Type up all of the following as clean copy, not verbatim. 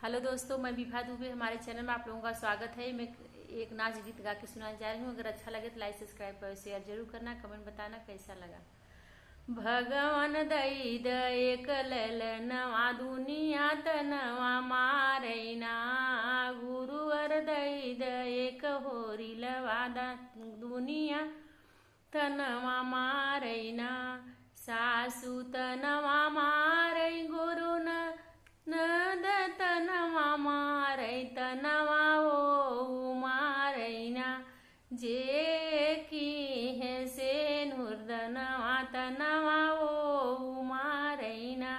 Hello दोस्तों, मैं विभा दुबे। हमारे चैनल में आप लोगों का स्वागत है। मैं एक नाच गीत गा के सुनाने जा रही हूँ। अगर अच्छा लगे तो लाइक सब्सक्राइब और शेयर जरूर करना। कमेंट बताना कैसा लगा। भगवान दई एक ललनवा दुनिया तनवा मारैना, गुरुवर दई एक होरी लवादा दुनिया तनवा मारैना, सासू तनवा मारै गुरु नद तनवा मारै तनवा ओ मारैना, जे की है से नूरदनवा तनवा ओ मारैना,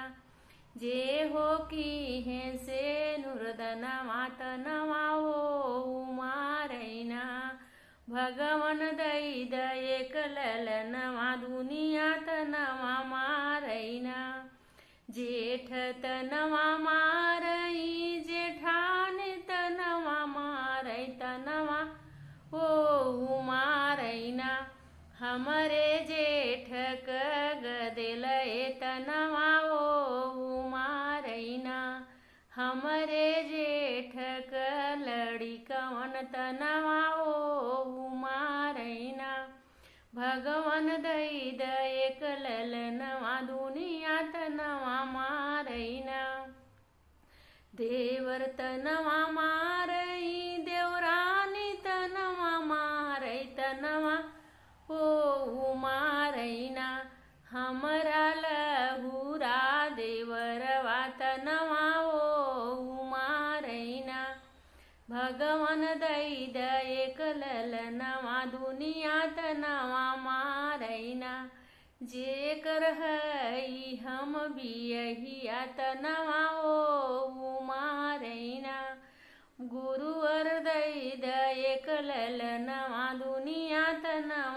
जे हो की है से नूरदनवा तनवा ओ मारैना, भगवान दई एक ललनवा दुनिया तनवा मारैना, जेठ तनवा मारई जेठान तनवा मारै तनवा ओ मारैना, हमरे जेठ क गदेल तनवा ओ मारैना, हमरे जेठ क लड़ी कवन तनवा ओ मारैना, भगवान दई एक ललनवा दुनिया तनवा मारैना, देवर तनवा मारई देवरानी तनवा मारै तनवा ओ मारैना, हमरा लहुरा देवरवा तनवा ओ मारैना, भगवान दई एक ललनवा दुनिया तनवा मारैना, जेकर हई हम बियहिया तनवा ओ मारैना, गुरुवर दई एक ललनवा दुनिया तनवा